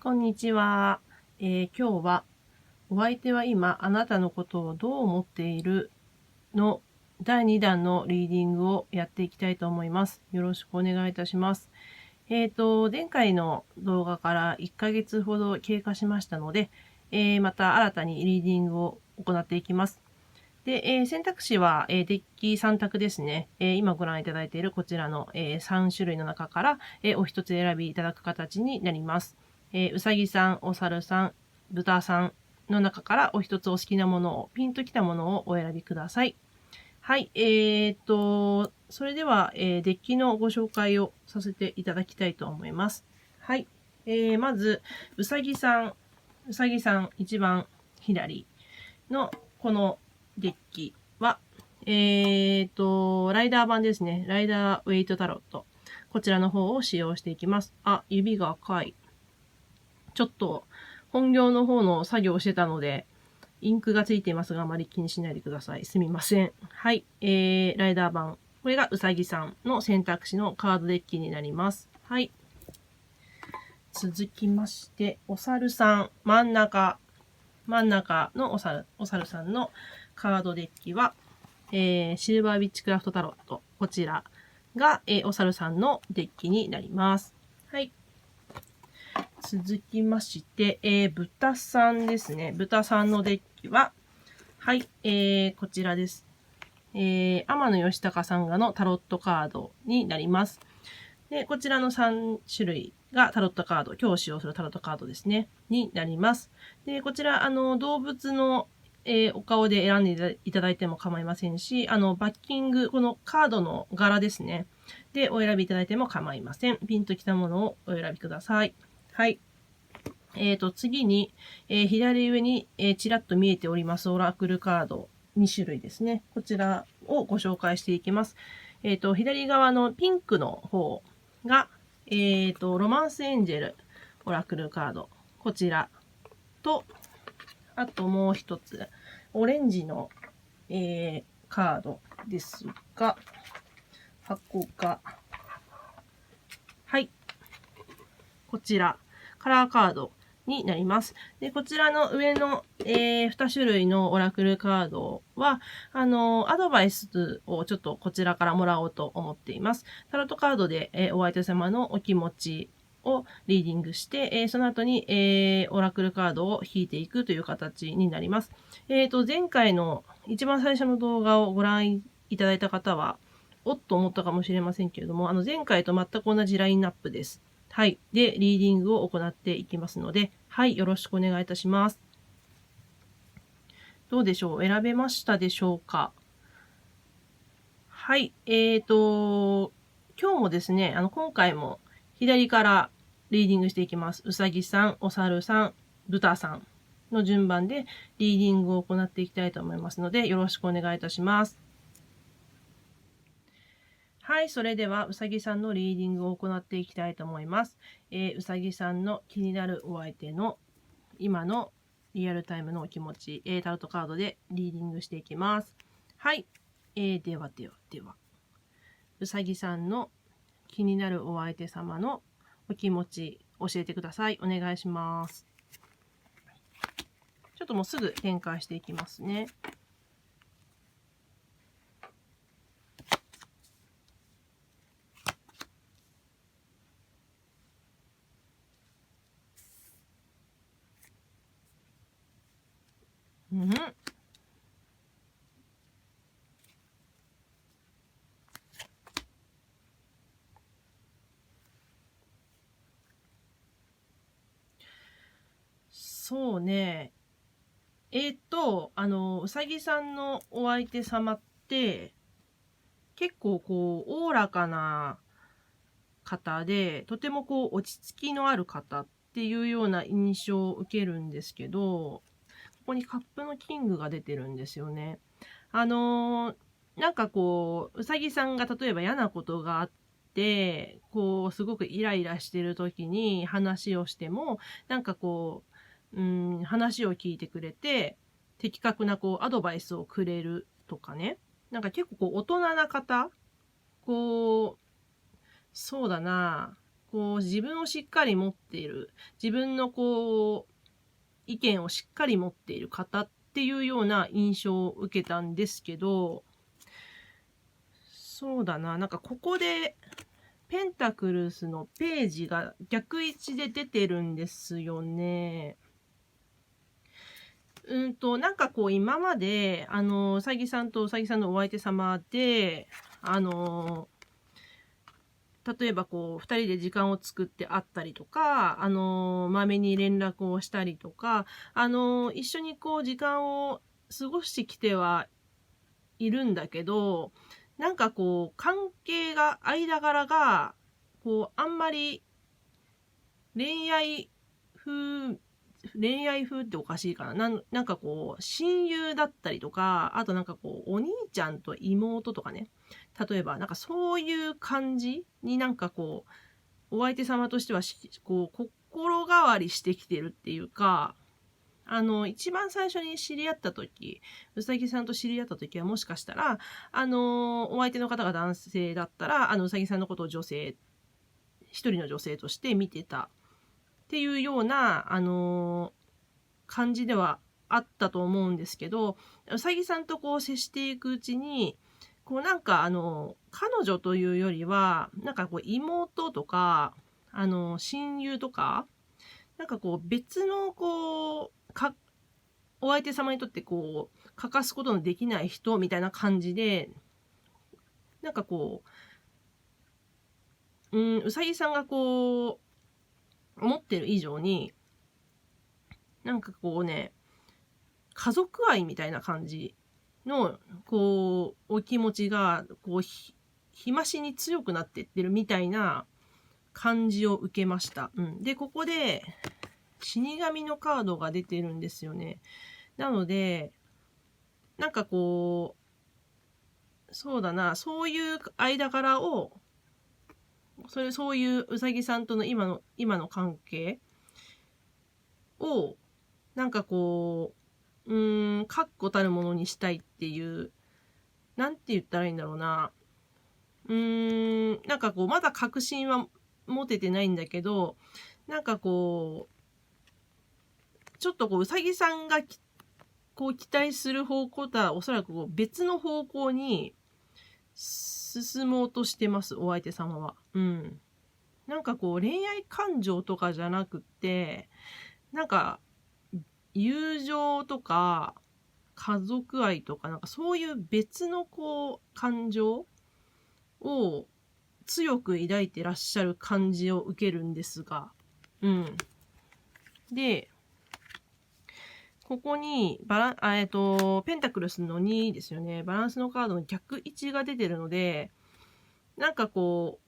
こんにちは。今日は、お相手は今あなたのことをどう思っているの第2弾のリーディングをやっていきたいと思います。よろしくお願いいたします。前回の動画から1ヶ月ほど経過しましたので、また新たにリーディングを行っていきます。で、選択肢は、デッキ3択ですね。今ご覧いただいているこちらの、3種類の中から、お一つ選びいただく形になります。うさぎさん、お猿さん、豚さんの中からお一つお好きなものを、ピンときたものをお選びください。はい、それでは、デッキのご紹介をさせていただきたいと思います。はい、まず、うさぎさん、一番左のこのデッキは、ライダー版ですね。ライダーウェイトタロット。こちらの方を使用していきます。あ、指が赤い。ちょっと本業の方の作業をしてたので、インクがついていますが、あまり気にしないでください。すみません。はい。ライダー版。これがうさぎさんの選択肢のカードデッキになります。はい。続きまして、お猿さん。真ん中のお猿さんのカードデッキは、シルバーウィッチクラフトタロット。こちらが、お猿さんのデッキになります。はい。続きまして、豚さんですね。豚さんのデッキは、はい、こちらです。天野義高さんがのタロットカードになります。で、こちらの3種類がタロットカード、今日使用するタロットカードですね、になります。で、こちら、動物の、お顔で選んでいただいても構いませんし、バッキング、このカードの柄ですね。で、お選びいただいても構いません。ピンときたものをお選びください。はい。次に、左上に、ちらっと見えておりますオラクルカード2種類ですね。こちらをご紹介していきます。左側のピンクの方が、ロマンスエンジェルオラクルカード。こちらと、あともう一つ、オレンジの、カードですが、箱が、はい。こちら、カラーカードになります。で、こちらの上の、2種類のオラクルカードは、アドバイスをちょっとこちらからもらおうと思っています。タロットカードで、お相手様のお気持ちをリーディングして、その後に、オラクルカードを引いていくという形になります。前回の一番最初の動画をご覧いただいた方は、おっと思ったかもしれませんけれども、前回と全く同じラインナップです。はい。で、リーディングを行っていきますので、はい。よろしくお願いいたします。どうでしょう？選べましたでしょうか？はい。今日もですね、今回も左からリーディングしていきます。うさぎさん、お猿さん、豚さんの順番でリーディングを行っていきたいと思いますので、よろしくお願いいたします。はい、それではうさぎさんのリーディングを行っていきたいと思います。うさぎさんの気になるお相手の今のリアルタイムのお気持ち、タロットカードでリーディングしていきます。はい、では、うさぎさんの気になるお相手様のお気持ち教えてください。お願いします。ちょっともうすぐ展開していきますね。うん。そうね。うさぎさんのお相手様って、結構こう、おおらかな方で、とてもこう、落ち着きのある方っていうような印象を受けるんですけど、ここにカップのキングが出てるんですよね。なんかこう、うさぎさんが例えば嫌なことがあって、こう、すごくイライラしてる時に話をしても、なんかこう、話を聞いてくれて、的確なこう、アドバイスをくれるとかね。なんか結構こう、大人な方こう、そうだな。こう自分をしっかり持っている、自分のこう意見をしっかり持っている方っていうような印象を受けたんですけど、そうだな、なんかここでペンタクルスのページが逆位置で出てるんですよね。なんかこう今まで、うさぎさんとうさぎさんのお相手様で、例えばこう、二人で時間を作って会ったりとか、まめに連絡をしたりとか、一緒にこう、時間を過ごしてきてはいるんだけど、なんかこう、関係が、間柄が、こう、あんまり恋愛風、恋愛風っておかしいかな。なんかこう、親友だったりとか、あとなんかこう、お兄ちゃんと妹とかね。例えば、なんかそういう感じになんかこう、お相手様としてはこう、心変わりしてきてるっていうか、一番最初に知り合った時、うさぎさんと知り合った時はもしかしたら、お相手の方が男性だったら、うさぎさんのことを一人の女性として見てたっていうような、感じではあったと思うんですけど、うさぎさんとこう接していくうちに、こうなんか彼女というよりは、なんかこう妹とか、親友とか、なんかこう別のこう、お相手様にとってこう、欠かすことのできない人みたいな感じで、なんかこう、うさぎさんがこう、思ってる以上に、なんかこうね、家族愛みたいな感じの、こう、お気持ちが、こう、日増しに強くなっていってるみたいな感じを受けました。で、ここで、死神のカードが出てるんですよね。なので、なんかこう、そうだな、そういう間柄を、そういううさぎさんとの今の関係を、なんかこう、確固たるものにしたいっていう、なんて言ったらいいんだろうな。なんかこう、まだ確信は持ててないんだけど、なんかこう、ちょっとこう、うさぎさんがこう期待する方向とはおそらくこう別の方向に進もうとしてます、お相手様は。なんかこう、恋愛感情とかじゃなくって、なんか、友情とか、家族愛とか、なんかそういう別のこう、感情を強く抱いてらっしゃる感じを受けるんですが、で、ここにペンタクルスの2ですよね。バランスのカードの逆位置が出てるので、なんかこう、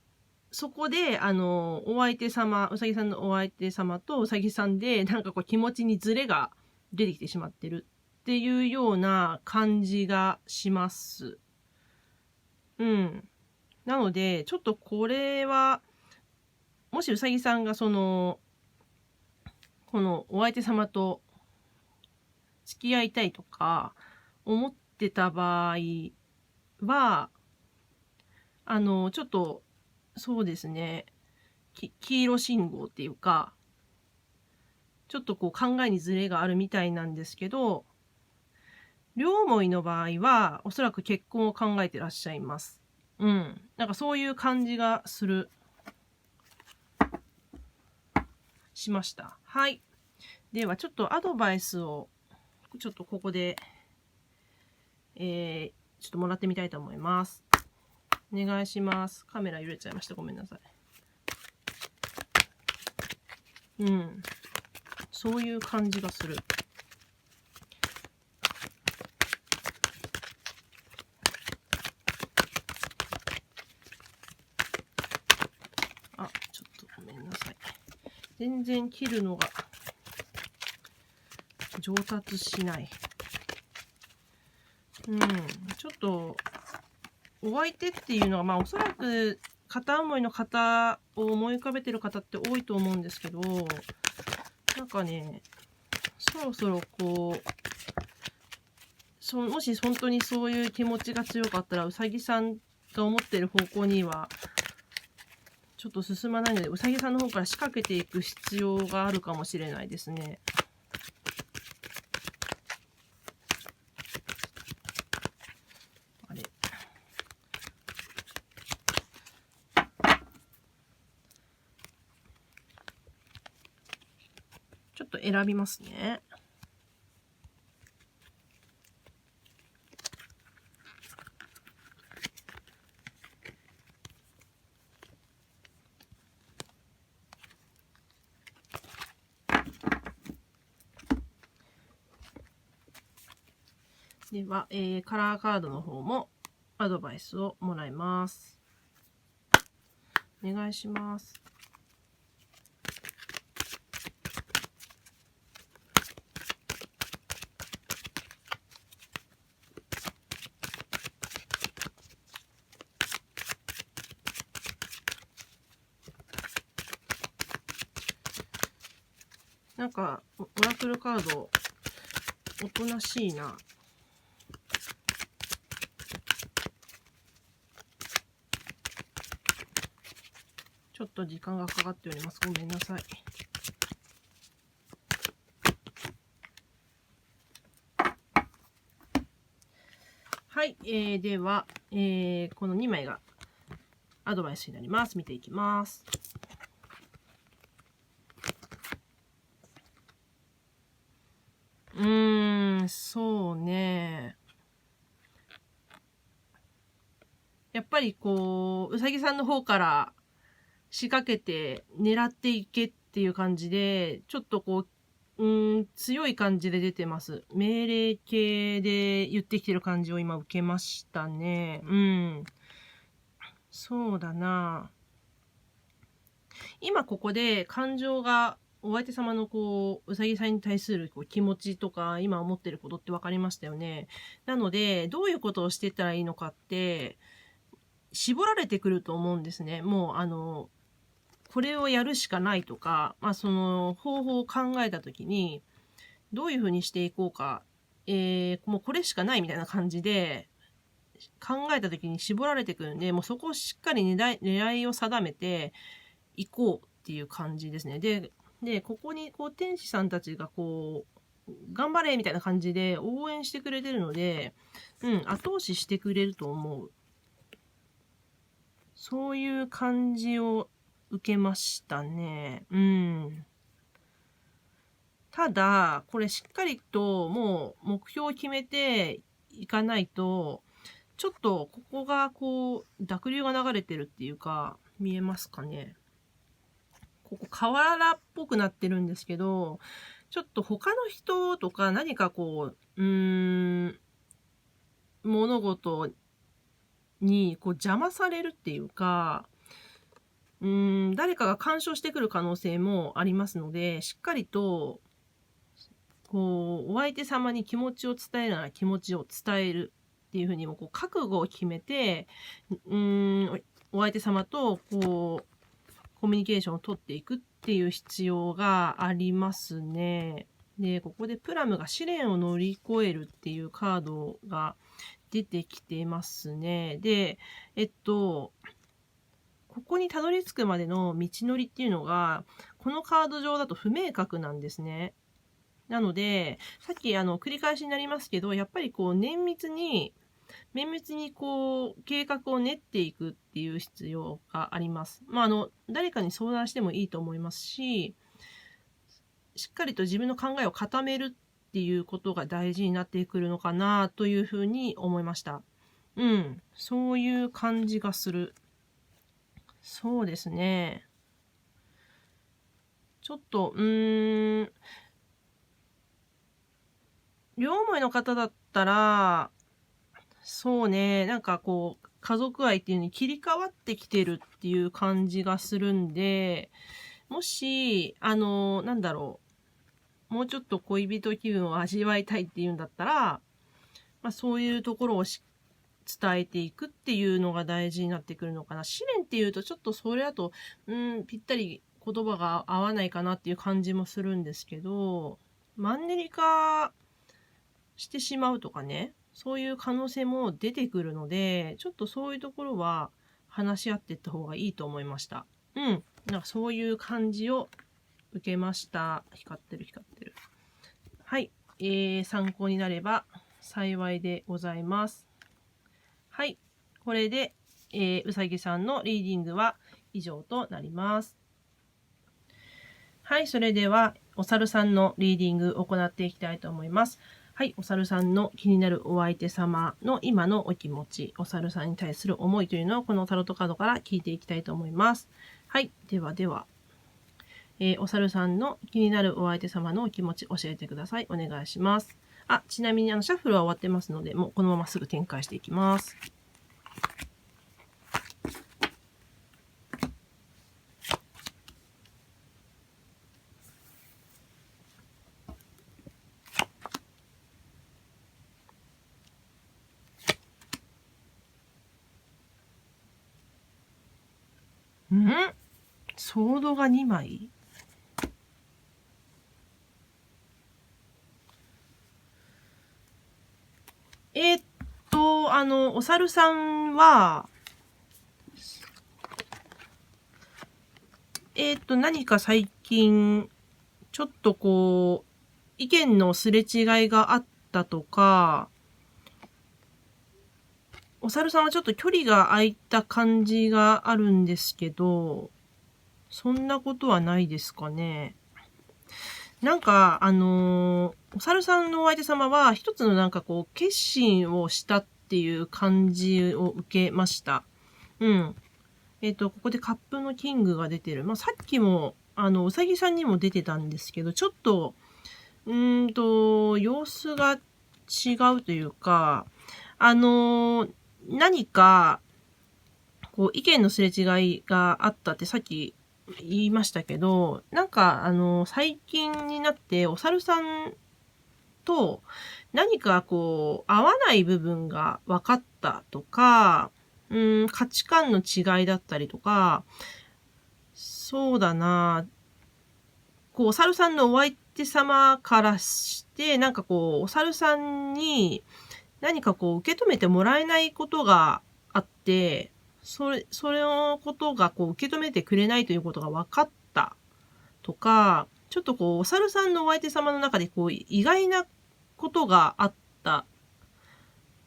そこで、お相手様、うさぎさんのお相手様とうさぎさんで、なんかこう気持ちにズレが出てきてしまってるっていうような感じがします。なので、ちょっとこれは、もしうさぎさんがこのお相手様と付き合いたいとか思ってた場合は、ちょっと、そうですね、黄色信号っていうか、ちょっとこう考えにズレがあるみたいなんですけど、両思いの場合は、おそらく結婚を考えてらっしゃいます。なんかそういう感じがしました。はい。では、ちょっとアドバイスを、ちょっとここで、ちょっともらってみたいと思います。お願いします。カメラ揺れちゃいました。ごめんなさい。そういう感じがする。ちょっとごめんなさい。全然切るのが上達しない。ちょっと、お相手っていうのは、おそらく片思いの方を思い浮かべてる方って多いと思うんですけど、なんかね、そろそろこう、もし本当にそういう気持ちが強かったら、うさぎさんが思ってる方向には、ちょっと進まないので、うさぎさんの方から仕掛けていく必要があるかもしれないですね。あれ。ちょっと選びますね。では、カラーカードの方もアドバイスをもらいます。お願いします。なんか、オラクルカード、おとなしいな。ちょっと時間がかかっております。ごめんなさい。はい、では、この2枚がアドバイスになります。見ていきます。そうね。やっぱりこう、うさぎさんの方から仕掛けて狙っていけっていう感じで、ちょっとこう、強い感じで出てます。命令系で言ってきてる感じを今受けましたね。そうだな。今ここで感情がお相手様のこう、うさぎさんに対するこう気持ちとか、今思ってることって分かりましたよね。なので、どういうことをしていったらいいのかって、絞られてくると思うんですね。もう、これをやるしかないとか、その方法を考えたときに、どういうふうにしていこうか、もうこれしかないみたいな感じで、考えたときに絞られてくるんで、もうそこをしっかり狙いを定めていこうっていう感じですね。で、ここにこう天使さんたちがこう、頑張れみたいな感じで応援してくれてるので、後押ししてくれると思う。そういう感じを受けましたね。ただ、これしっかりともう目標を決めていかないと、ちょっとここがこう、濁流が流れてるっていうか、見えますかね。ここ河原っぽくなってるんですけど、ちょっと他の人とか何かこう、物事にこう邪魔されるっていうか、誰かが干渉してくる可能性もありますので、しっかりと、こう、お相手様に気持ちを伝えるなら気持ちを伝えるっていうふうにも、こう、覚悟を決めて、お相手様と、こう、コミュニケーションを取っていくっていう必要がありますね。で、ここでプラムが試練を乗り越えるっていうカードが出てきてますね。で、ここにたどり着くまでの道のりっていうのが、このカード上だと不明確なんですね。なので、さっき繰り返しになりますけど、やっぱりこう綿密にこう計画を練っていくっていう必要があります。誰かに相談してもいいと思いますし、しっかりと自分の考えを固めるっていうことが大事になってくるのかなというふうに思いました。そういう感じがする。そうですね。ちょっと、両思いの方だったら、そうね、なんかこう、家族愛っていうのに切り替わってきてるっていう感じがするんで、もし、なんだろう、もうちょっと恋人気分を味わいたいっていうんだったら、そういうところを伝えていくっていうのが大事になってくるのかな。試練っていうとちょっとそれだと、ぴったり言葉が合わないかなっていう感じもするんですけど、マンネリ化してしまうとかね、そういう可能性も出てくるので、ちょっとそういうところは話し合っていった方がいいと思いました。なんかそういう感じを受けました。光ってる。はい。参考になれば幸いでございます。はい。これで、うさぎさんのリーディングは以上となります。はい。それでは、お猿さんのリーディングを行っていきたいと思います。はい。お猿さんの気になるお相手様の今のお気持ち、お猿さんに対する思いというのをこのタロットカードから聞いていきたいと思います。はい。では、お猿さんの気になるお相手様のお気持ち教えてください。お願いします。ちなみにシャッフルは終わってますので、もうこのまますぐ展開していきます。ソードが2枚？お猿さんは、何か最近、ちょっと意見のすれ違いがあったとか、お猿さんはちょっと距離が空いた感じがあるんですけど、そんなことはないですかね。なんか、お猿さんのお相手様は一つの決心をしたっていう感じを受けました。ここでカップのキングが出てる。さっきも、うさぎさんにも出てたんですけど、ちょっと、様子が違うというか、何か、意見のすれ違いがあったってさっき言いましたけど、最近になってお猿さんと何か合わない部分が分かったとか、価値観の違いだったりとか、そうだな、お猿さんのお相手様からして、お猿さんに何か受け止めてもらえないことがあって、それのことが受け止めてくれないということが分かったとか、ちょっとお猿さんのお相手様の中で意外なことがあった。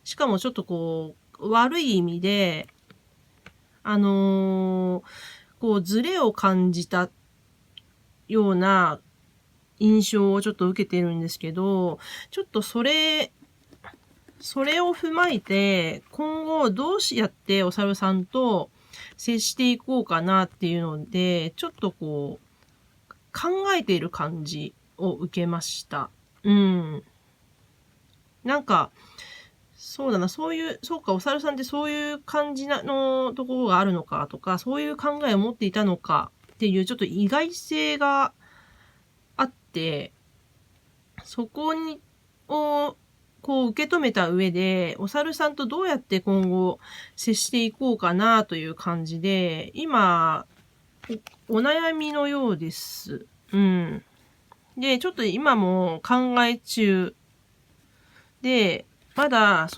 しかもちょっと悪い意味で、ズレを感じたような印象をちょっと受けてるんですけど、ちょっとそれを踏まえて、今後どうやってお猿さんと接していこうかなっていうので、ちょっと考えている感じを受けました。そうだな、そうか、お猿さんってそういう感じのところがあるのかとか、そういう考えを持っていたのかっていうちょっと意外性があって、そこを受け止めた上で、お猿さんとどうやって今後接していこうかなという感じで、今、お悩みのようです。で、ちょっと今も考え中で、まだ、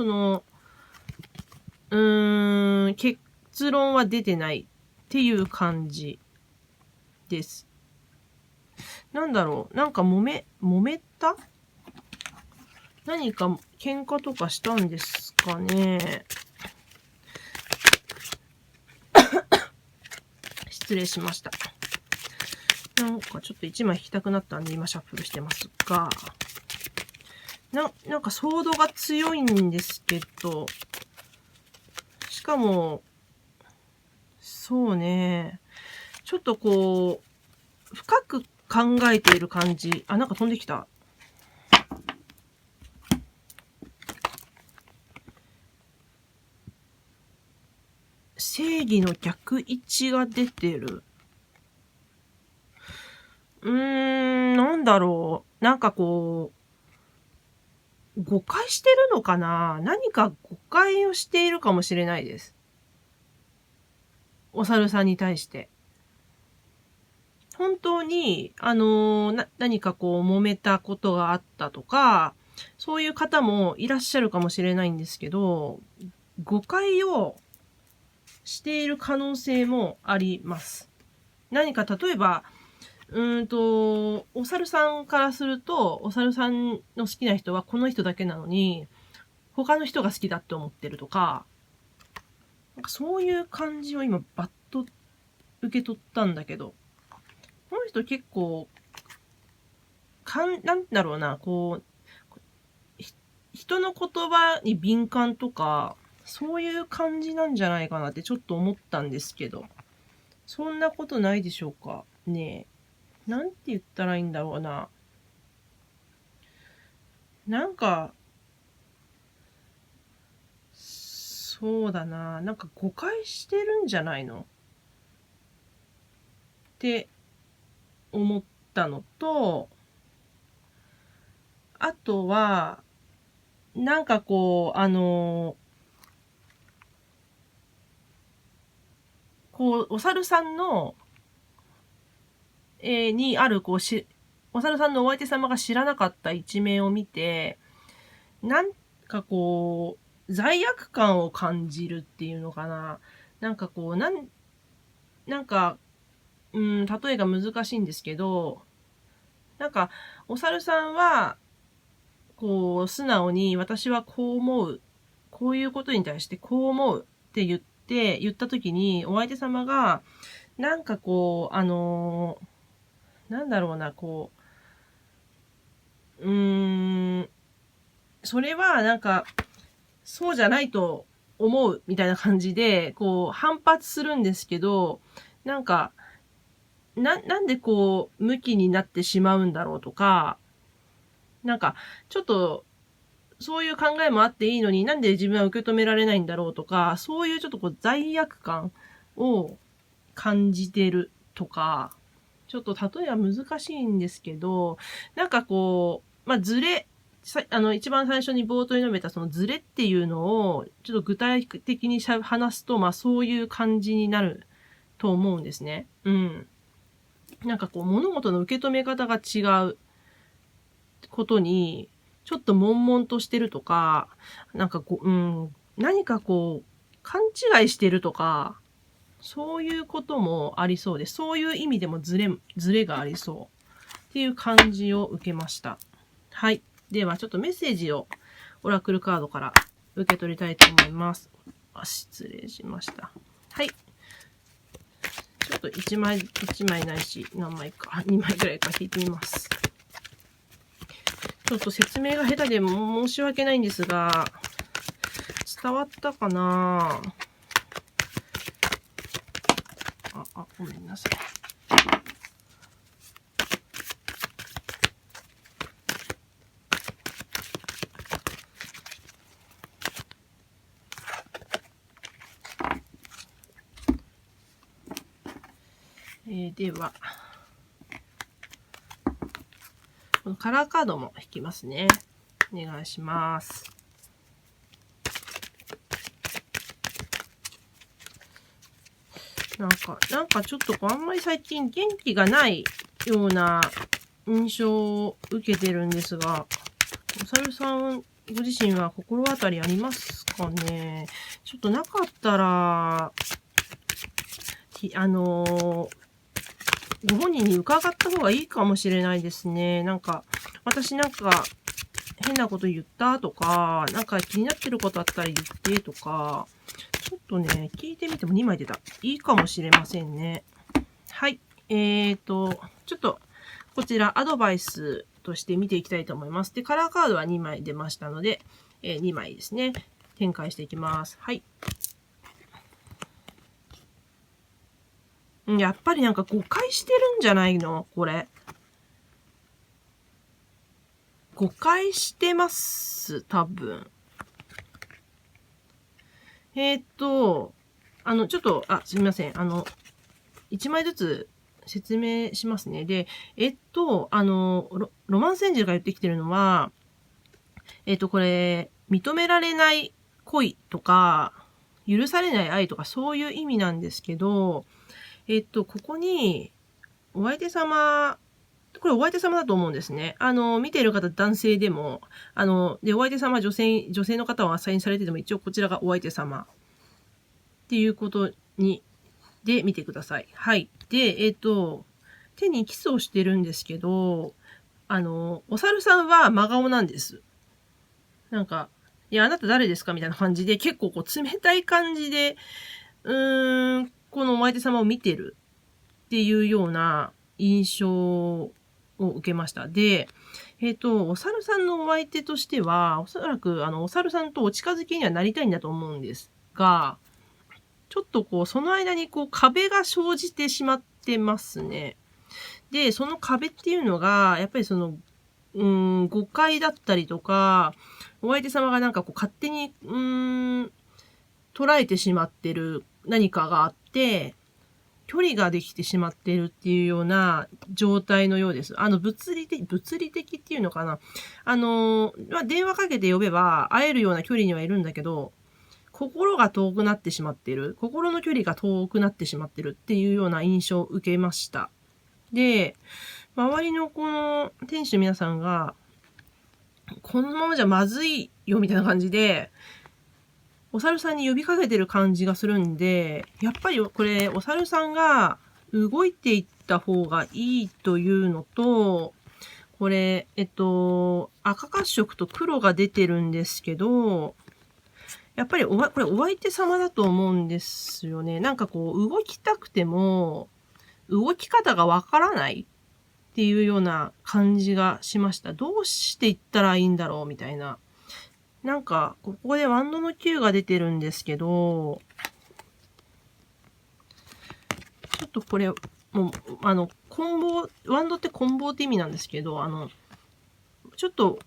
結論は出てないっていう感じです。揉めた？何か喧嘩とかしたんですかね。失礼しました。ちょっと1枚引きたくなったんで今シャッフルしてますが、ソードが強いんですけど、しかも、そうね、ちょっと深く考えている感じ。飛んできた。正義の逆位置が出てる。誤解してるのかな？何か誤解をしているかもしれないです。お猿さんに対して。本当に、何か揉めたことがあったとか、そういう方もいらっしゃるかもしれないんですけど、誤解をしている可能性もあります。何か例えば、お猿さんからすると、お猿さんの好きな人はこの人だけなのに、他の人が好きだって思ってるとか、なんかそういう感じを今バッと受け取ったんだけど、この人結構、なんだろうな、こう、人の言葉に敏感とか、そういう感じなんじゃないかなってちょっと思ったんですけど、そんなことないでしょうかねえ。なんて言ったらいいんだろうな。なんか、そうだな。なんか誤解してるんじゃないのって思ったのと、あとは、なんかこう、お猿さんの、にある、お猿さんのお相手様が知らなかった一面を見て、なんかこう、罪悪感を感じるっていうのかな。なんかこう、なんか、例えが難しいんですけど、なんか、お猿さんは、こう、素直に私はこう思う。こういうことに対してこう思うって言った時に、お相手様が、なんかこう、なんだろうな、こう、それはなんか、そうじゃないと思うみたいな感じで、こう、反発するんですけど、なんか、なんでこう、向きになってしまうんだろうとか、なんか、ちょっと、そういう考えもあっていいのになんで自分は受け止められないんだろうとか、そういうちょっとこう罪悪感を感じてるとか、ちょっと例えは難しいんですけど、なんかこう、まあ、ズレ、一番最初に冒頭に述べたそのズレっていうのを、ちょっと具体的に話すと、まあそういう感じになると思うんですね。うん。なんかこう物事の受け止め方が違うことに、ちょっと悶々としてるとか、なんか何かこう、勘違いしてるとか、そういうこともありそうです。そういう意味でもズレがありそうっていう感じを受けました。はい。では、ちょっとメッセージをオラクルカードから受け取りたいと思います。失礼しました。はい。ちょっと1枚ないし、何枚か、2枚ぐらいか引いてみます。ちょっと説明が下手で申し訳ないんですが、伝わったかなごめんなさい。では、このカラーカードも引きますね。お願いします。なんかちょっとあんまり最近元気がないような印象を受けてるんですが、お猿さんご自身は心当たりありますかね？ちょっとなかったら、ご本人に伺った方がいいかもしれないですね。なんか、私なんか変なこと言ったとか、なんか気になってることあったら言ってとか、ちょっとね、聞いてみても2枚出た。いいかもしれませんね。はい。ちょっと、こちらアドバイスとして見ていきたいと思います。で、カラーカードは2枚出ましたので、2枚ですね。展開していきます。はい。やっぱりなんか誤解してるんじゃないのこれ。誤解してます。多分。ちょっと、すみません。1枚ずつ説明しますね。で、ロマンセンジェルが言ってきてるのは、これ、認められない恋とか、許されない愛とかそういう意味なんですけど、ここに、お相手様、これお相手様だと思うんですね。見ている方男性でも、で、お相手様女性の方はアサインされてても一応こちらがお相手様っていうことにで見てください。はい。で、手にキスをしてるんですけど、お猿さんは真顔なんです。なんか、いや、あなた誰ですかみたいな感じで、結構こう冷たい感じで、このお相手様を見てるっていうような印象を受けました。で、お猿さんのお相手としては、おそらく、お猿さんとお近づきにはなりたいんだと思うんですが、ちょっとこう、その間にこう、壁が生じてしまってますね。で、その壁っていうのが、やっぱりその、誤解だったりとか、お相手様がなんかこう、勝手に、捉えてしまってる何かがあって、距離ができてしまっているっていうような状態のようです。物理的っていうのかな。電話かけて呼べば会えるような距離にはいるんだけど、心が遠くなってしまっている。心の距離が遠くなってしまってるっていうような印象を受けました。で、周りのこの店主の皆さんが、このままじゃまずいよみたいな感じで、お猿さんに呼びかけてる感じがするんで、やっぱりこれ、お猿さんが動いていった方がいいというのと、これ、赤褐色と黒が出てるんですけど、やっぱりこれお相手様だと思うんですよね。なんかこう、動きたくても、動き方がわからないっていうような感じがしました。どうしていったらいいんだろうみたいな。なんか、ここでワンドの9が出てるんですけど、ちょっとこれ、もう、ワンドって棍棒って意味なんですけど、ちょっと、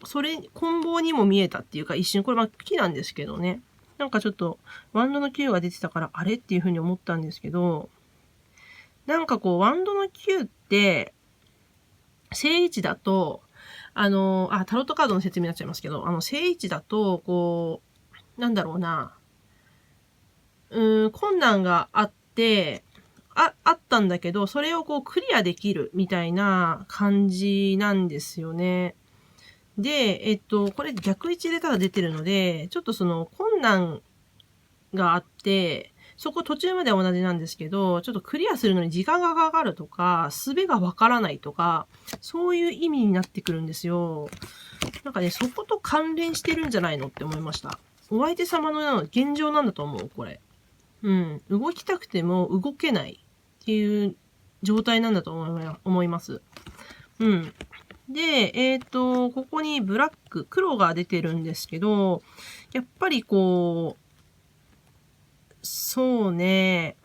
棍棒にも見えたっていうか、一瞬、これ木なんですけどね。なんかちょっと、ワンドの9が出てたから、あれっていうふうに思ったんですけど、なんかこう、ワンドの9って、正位置だと、タロットカードの説明になっちゃいますけど、正位置だと、こう、なんだろうな、困難があって、あったんだけど、それをこうクリアできるみたいな感じなんですよね。で、これ逆位置でただ出てるので、ちょっとその困難があって、そこ途中までは同じなんですけど、ちょっとクリアするのに時間がかかるとか、術がわからないとか、そういう意味になってくるんですよ。なんかね、そこと関連してるんじゃないのって思いました。お相手様の現状なんだと思う、これ。動きたくても動けないっていう状態なんだと思います。で、ここにブラック、黒が出てるんですけど、やっぱりこう、そうね、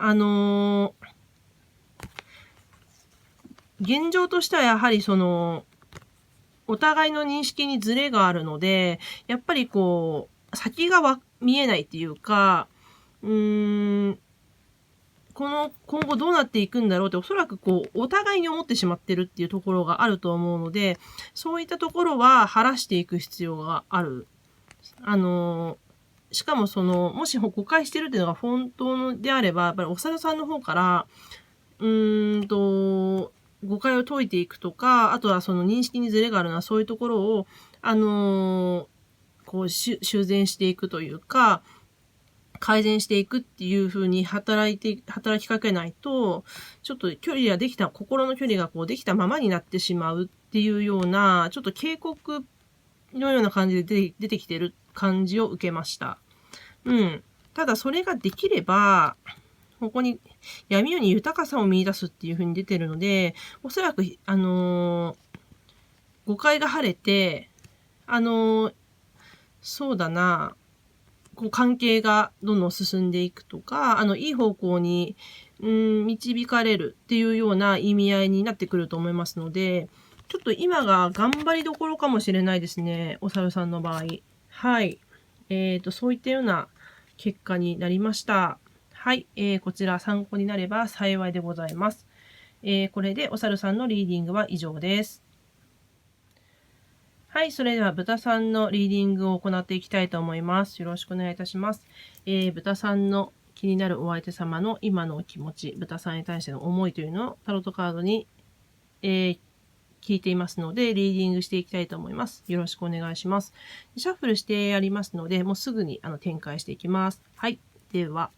現状としてはやはりその、お互いの認識にズレがあるので、やっぱりこう、先が見えないっていうか、今後どうなっていくんだろうって、おそらくこう、お互いに思ってしまってるっていうところがあると思うので、そういったところは晴らしていく必要がある。しかももし誤解してるっていうのが本当であれば、やっぱりお猿さんの方から、誤解を解いていくとか、あとはその認識にズレがあるのはそういうところを、こう、修繕していくというか、改善していくっていう風に働きかけないと、ちょっと心の距離がこうできたままになってしまうっていうような、ちょっと警告のような感じで出てきてる感じを受けました。ただそれができれば、ここに闇夜に豊かさを見出すっていう風に出てるので、おそらく、誤解が晴れて、そうだな、こう関係がどんどん進んでいくとか、いい方向に、導かれるっていうような意味合いになってくると思いますので、ちょっと今が頑張りどころかもしれないですね。お猿さんの場合。はい。そういったような結果になりました。はい。こちら参考になれば幸いでございます。これでお猿さんのリーディングは以上です。はい。それでは、豚さんのリーディングを行っていきたいと思います。よろしくお願いいたします。豚さんの気になるお相手様の今のお気持ち、豚さんに対しての思いというのをタロットカードに、聞いていますので、リーディングしていきたいと思います。よろしくお願いします。シャッフルしてありますので、もうすぐに展開していきます。はい。では、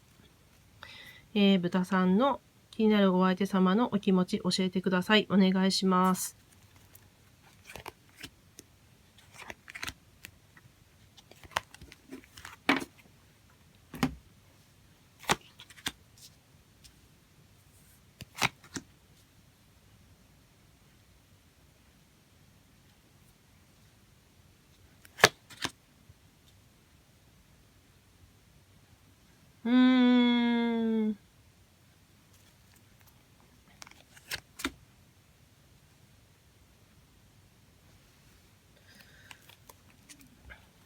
豚さんの気になるお相手様のお気持ち教えてください。お願いします。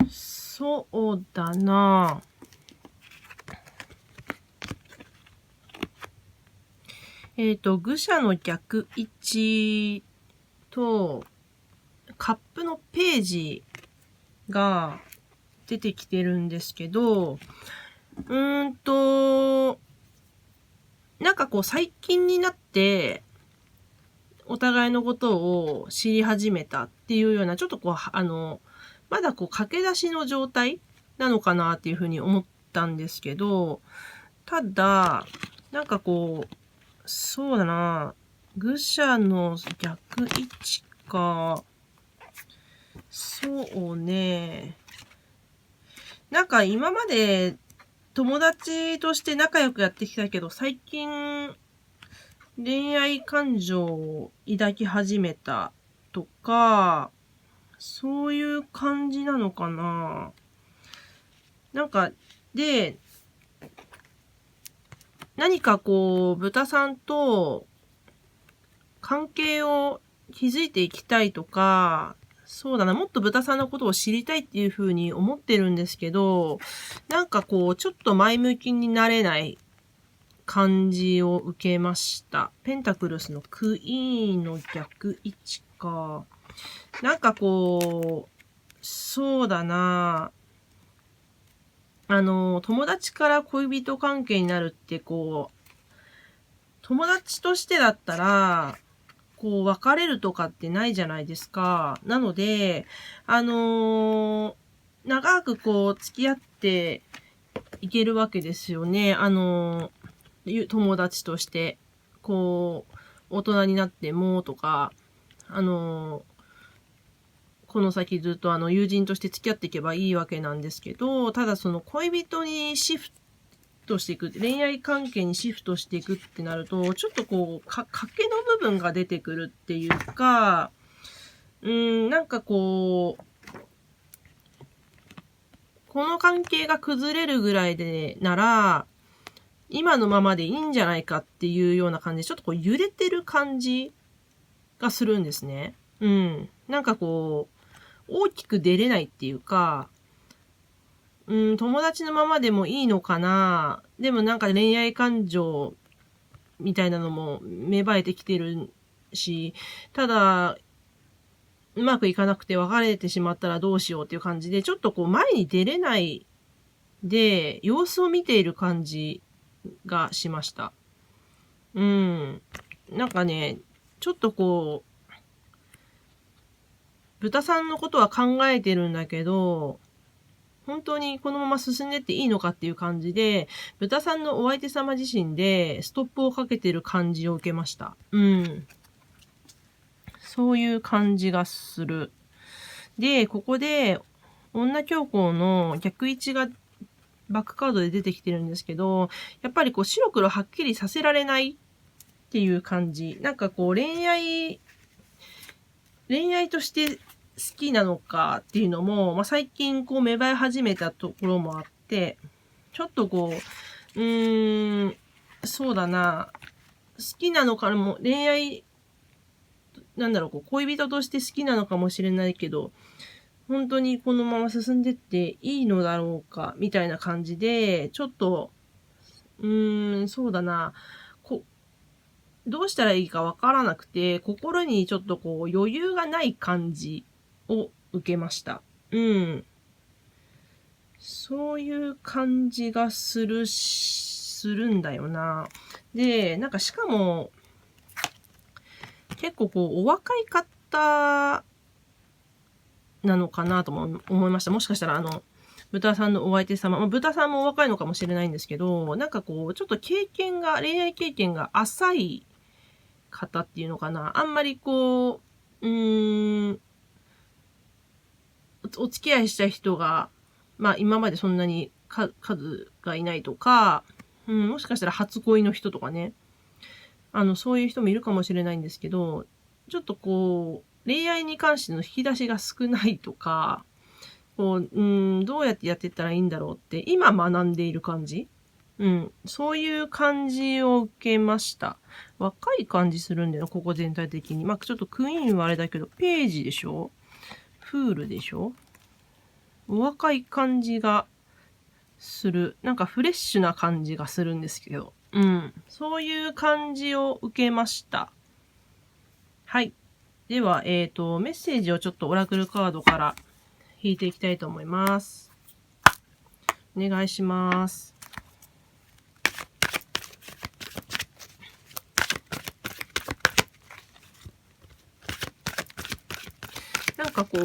そうだな。愚者の逆位置と、カップのページが出てきてるんですけど、なんかこう最近になって、お互いのことを知り始めたっていうような、ちょっとこう、まだこう駆け出しの状態なのかなっていうふうに思ったんですけど、ただ、なんかこう、そうだな、愚者の逆位置か、そうね、なんか今まで友達として仲良くやってきたけど、最近恋愛感情を抱き始めたとか、そういう感じなのかな。なんか、で、何かこう、豚さんと関係を築いていきたいとか、そうだな、もっと豚さんのことを知りたいっていうふうに思ってるんですけど、なんかこう、ちょっと前向きになれない感じを受けました。ペンタクルスのクイーンの逆位置か。なんかこう、そうだな、友達から恋人関係になるってこう、友達としてだったら、こう、別れるとかってないじゃないですか。なので、長くこう、付き合っていけるわけですよね。友達として。こう、大人になってもとか、この先ずっと友人として付き合っていけばいいわけなんですけど、ただその恋人にシフトしていく、恋愛関係にシフトしていくってなると、ちょっとこう、賭けの部分が出てくるっていうか、なんかこう、この関係が崩れるぐらいでなら、今のままでいいんじゃないかっていうような感じで、ちょっとこう揺れてる感じがするんですね。なんかこう、大きく出れないっていうか、友達のままでもいいのかな。でもなんか恋愛感情みたいなのも芽生えてきてるし、ただ、うまくいかなくて別れてしまったらどうしようっていう感じで、ちょっとこう前に出れないで、様子を見ている感じがしました。なんかね、ちょっとこう、豚さんのことは考えてるんだけど、本当にこのまま進んでっていいのかっていう感じで、豚さんのお相手様自身でストップをかけてる感じを受けました。そういう感じがする。で、ここで、女教皇の逆位置がバックカードで出てきてるんですけど、やっぱりこう白黒はっきりさせられないっていう感じ。なんかこう恋愛として好きなのかっていうのも、最近こう芽生え始めたところもあって、ちょっとこう、そうだな、好きなのかも、恋愛、こう恋人として好きなのかもしれないけど、本当にこのまま進んでっていいのだろうか、みたいな感じで、ちょっと、そうだな、どうしたらいいかわからなくて、心にちょっとこう余裕がない感じを受けました。そういう感じがするんだよな。で、なんかしかも、結構こう、お若い方なのかなとも思いました。もしかしたら豚さんのお相手様、豚さんもお若いのかもしれないんですけど、なんかこう、ちょっと恋愛経験が浅い方っていうのかな。あんまりこう、お付き合いした人が、今までそんなに数がいないとか、もしかしたら初恋の人とかね。そういう人もいるかもしれないんですけど、ちょっとこう、恋愛に関しての引き出しが少ないとか、こう、どうやってやっていったらいいんだろうって、今学んでいる感じそういう感じを受けました。若い感じするんだよ、ここ全体的に。ちょっとクイーンはあれだけど、ページでしょ？フールでしょ？お若い感じがする。なんかフレッシュな感じがするんですけど。そういう感じを受けました。はい。では、メッセージをちょっとオラクルカードから引いていきたいと思います。お願いします。なんかこう、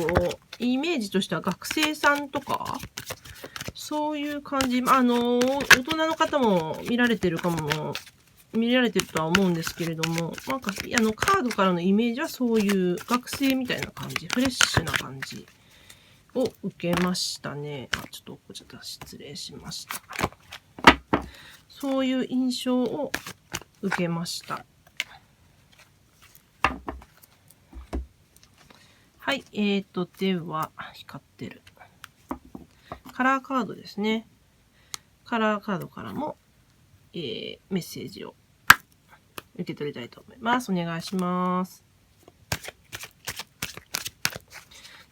イメージとしては学生さんとか、そういう感じ。大人の方も見られてるとは思うんですけれども、カードからのイメージはそういう学生みたいな感じ、フレッシュな感じを受けましたね。ちょっと失礼しました。そういう印象を受けました。はい。では、光ってる。カラーカードですね。カラーカードからも、メッセージを受け取りたいと思います。お願いします。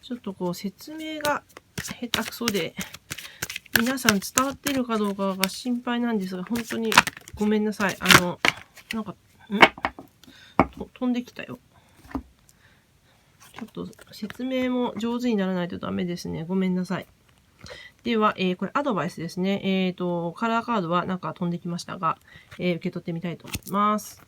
ちょっとこう説明が下手くそで、皆さん伝わっているかどうかが心配なんですが、本当にごめんなさい。飛んできたよ。ちょっと説明も上手にならないとダメですね。ごめんなさい。では、これアドバイスですね。カラーカードはなんか飛んできましたが、受け取ってみたいと思います。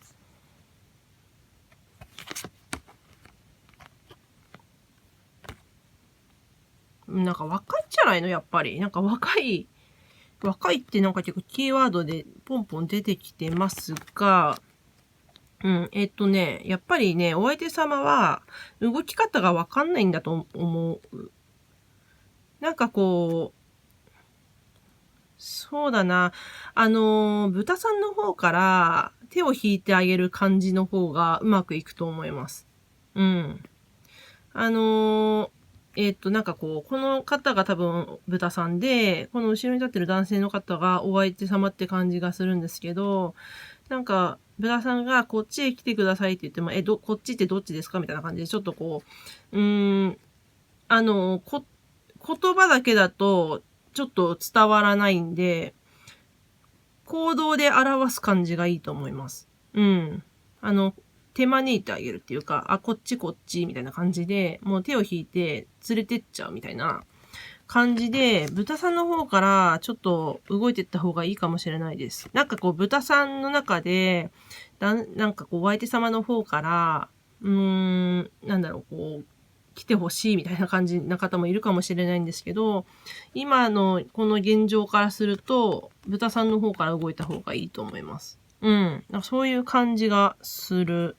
なんか若いんじゃないの？やっぱり。なんか若いってなんか結構キーワードでポンポン出てきてますが、やっぱりね、お相手様は動き方がわかんないんだと思う。なんかこう、そうだな。豚さんの方から手を引いてあげる感じの方がうまくいくと思います。なんかこう、この方が多分豚さんで、この後ろに立ってる男性の方がお相手様って感じがするんですけど、なんか、豚さんがこっちへ来てくださいって言っても、こっちってどっちですかみたいな感じで、ちょっとこう、言葉だけだと、ちょっと伝わらないんで、行動で表す感じがいいと思います。手招いてあげるっていうか、こっちこっちみたいな感じで、もう手を引いて連れてっちゃうみたいな感じで、豚さんの方からちょっと動いていった方がいいかもしれないです。なんかこう、豚さんの中で、なんかこう、お相手様の方から、こう、来てほしいみたいな感じな方もいるかもしれないんですけど、今のこの現状からすると、豚さんの方から動いた方がいいと思います。そういう感じがする。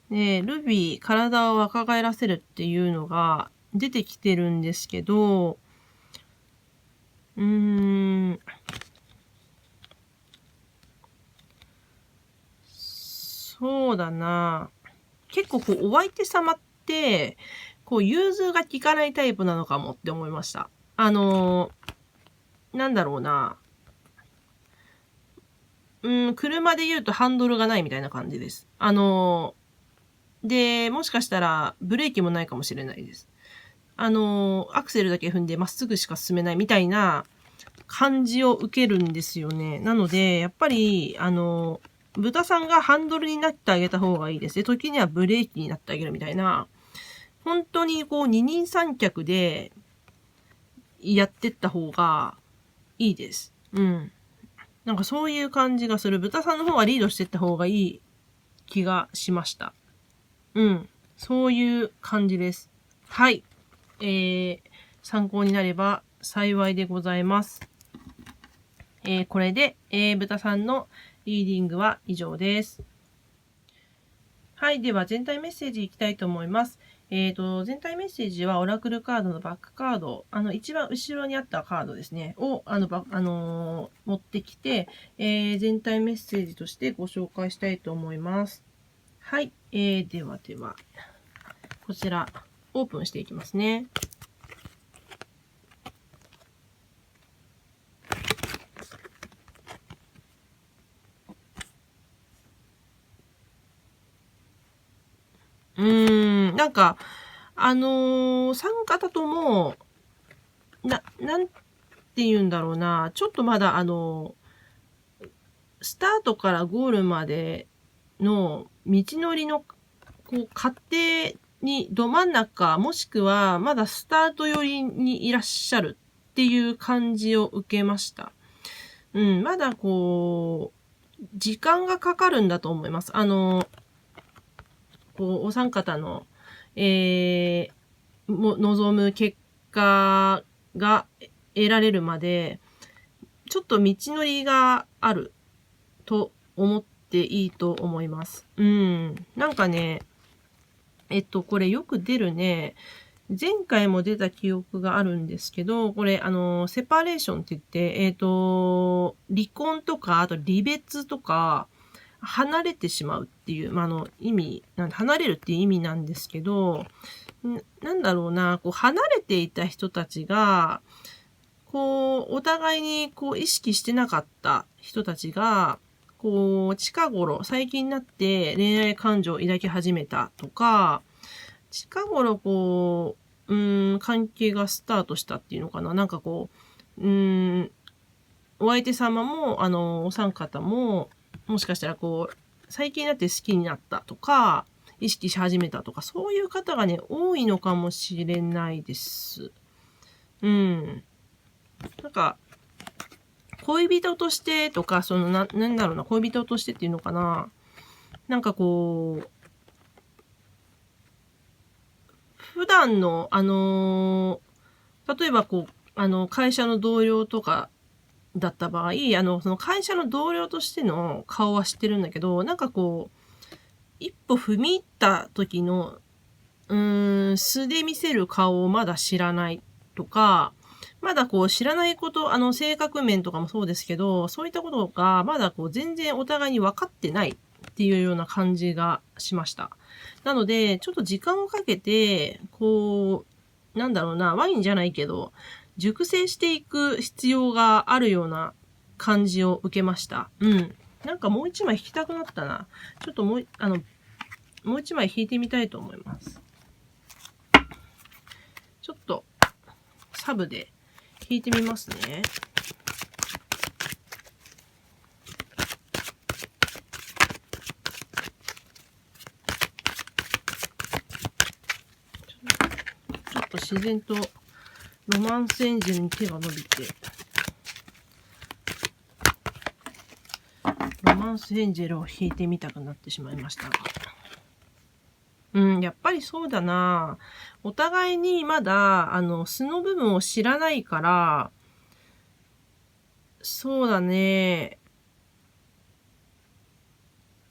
で、ルビー、体を若返らせるっていうのが出てきてるんですけど、そうだな。結構こう、お相手様って、こう、融通が効かないタイプなのかもって思いました。なんだろうな。車で言うとハンドルがないみたいな感じです。で、もしかしたらブレーキもないかもしれないです。アクセルだけ踏んでまっすぐしか進めないみたいな感じを受けるんですよね。なので、やっぱり、豚さんがハンドルになってあげた方がいいです。で、時にはブレーキになってあげるみたいな、本当にこう二人三脚でやってった方がいいです。なんかそういう感じがする。豚さんの方がリードしてった方がいい気がしました。そういう感じです。はい。参考になれば幸いでございます。これで、豚さんのリーディングは以上です。はい。では、全体メッセージいきたいと思います。全体メッセージは、オラクルカードのバックカード、一番後ろにあったカードですね、を、持ってきて、全体メッセージとしてご紹介したいと思います。はい。では、こちら、オープンしていきますね。なんか、3方とも、なんて言うんだろうな、ちょっとまだスタートからゴールまでの道のりの、過程にど真ん中、もしくはまだスタート寄りにいらっしゃるっていう感じを受けました。まだ時間がかかるんだと思います。お三方の、望む結果が得られるまで、ちょっと道のりがあると思っていいと思います。なんかね、これよく出るね、前回も出た記憶があるんですけど、これ、セパレーションって言って、離婚とか、あと離別とか、離れてしまうっていう、意味、離れるっていう意味なんですけど、なんだろうな、離れていた人たちが、お互いに、意識してなかった人たちが、近頃、最近になって恋愛感情を抱き始めたとか、近頃、関係がスタートしたっていうのかな。なんかお相手様も、お三方も、もしかしたら最近になって好きになったとか、意識し始めたとか、そういう方がね、多いのかもしれないです。なんか、恋人としてとか、なんだろうな、恋人としてっていうのかな。なんか普段の、例えば会社の同僚とかだった場合、その会社の同僚としての顔は知ってるんだけど、なんか一歩踏み入った時の、素で見せる顔をまだ知らないとか、まだ知らないこと、性格面とかもそうですけど、そういったことがまだ全然お互いに分かってないっていうような感じがしました。なので、ちょっと時間をかけて、なんだろうな、ワインじゃないけど、熟成していく必要があるような感じを受けました。なんかもう一枚引きたくなったな。ちょっともう一枚引いてみたいと思います。ちょっと、サブで引いてみますね。ちょっと自然とロマンスエンジェルに手が伸びて、ロマンスエンジェルを引いてみたくなってしまいましたが。やっぱりそうだな。お互いにまだ、素の部分を知らないから、そうだね。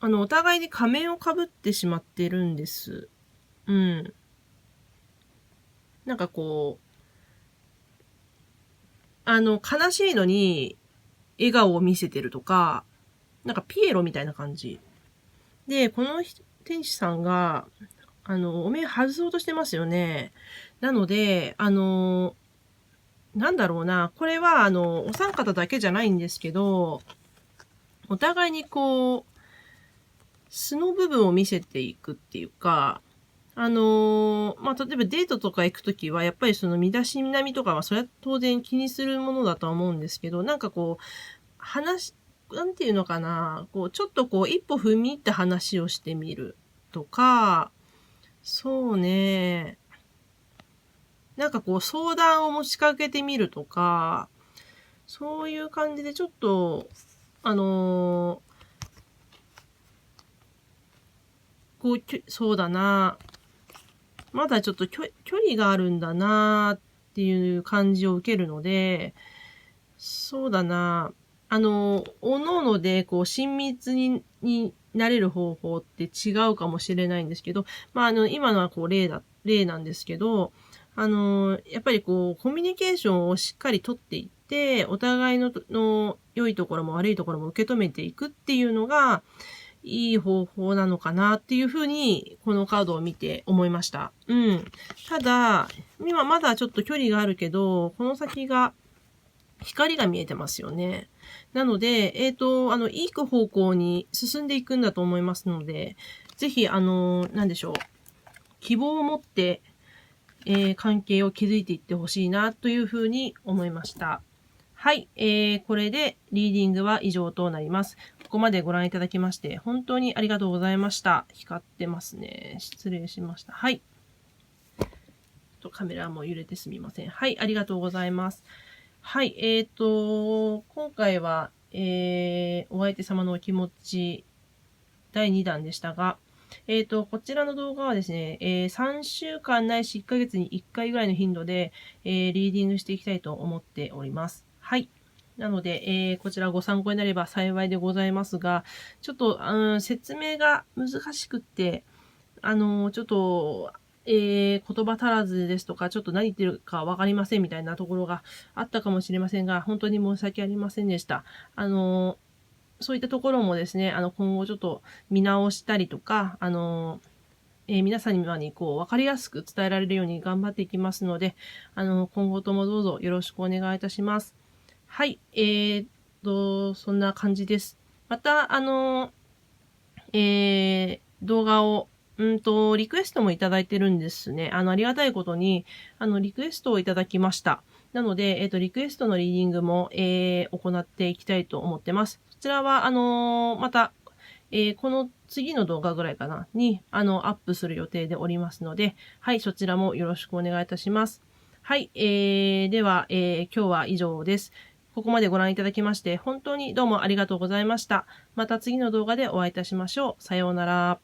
お互いに仮面をかぶってしまってるんです。なんか悲しいのに笑顔を見せてるとか、なんかピエロみたいな感じ。で、この天使さんが、お面外そうとしてますよね。なので、なんだろうな、これは、お三方だけじゃないんですけど、お互いに素の部分を見せていくっていうか、例えばデートとか行くときは、やっぱりその身だしなみとかは、それは当然気にするものだとは思うんですけど、なんかなんていうのかな、ちょっと一歩踏み入った話をしてみるとか、そうね、なんか相談を持ちかけてみるとか、そういう感じでちょっと、そうだな、まだちょっと距離があるんだなってっていう感じを受けるので、そうだな。各々で親密になれる方法って違うかもしれないんですけど、今のは例なんですけど、やっぱりコミュニケーションをしっかりとっていって、お互いの良いところも悪いところも受け止めていくっていうのが、いい方法なのかなっていうふうに、このカードを見て思いました。ただ、今まだちょっと距離があるけど、この先が、光が見えてますよね。なので、いい方向に進んでいくんだと思いますので、ぜひ、なんでしょう。希望を持って、関係を築いていってほしいな、というふうに思いました。はい、これでリーディングは以上となります。ここまでご覧いただきまして、本当にありがとうございました。光ってますね。失礼しました。はい。カメラも揺れてすみません。はい、ありがとうございます。はい、今回は、お相手様のお気持ち、第2弾でしたが、こちらの動画はですね、3週間ないし1ヶ月に1回ぐらいの頻度で、リーディングしていきたいと思っております。はい。なので、こちらご参考になれば幸いでございますが、ちょっと、説明が難しくって、ちょっと、言葉足らずですとか、ちょっと何言ってるかわかりませんみたいなところがあったかもしれませんが、本当に申し訳ありませんでした。そういったところもですね、今後ちょっと見直したりとか、皆さんにわかりやすく伝えられるように頑張っていきますので、今後ともどうぞよろしくお願いいたします。はい、そんな感じです。また、動画を、リクエストもいただいてるんですね。ありがたいことに、リクエストをいただきました。なので、リクエストのリーディングも、行っていきたいと思ってます。そちらは、また、この次の動画ぐらいかな、に、アップする予定でおりますので、はい、そちらもよろしくお願いいたします。はい、では、今日は以上です。ここまでご覧いただきまして、本当にどうもありがとうございました。また次の動画でお会いいたしましょう。さようなら。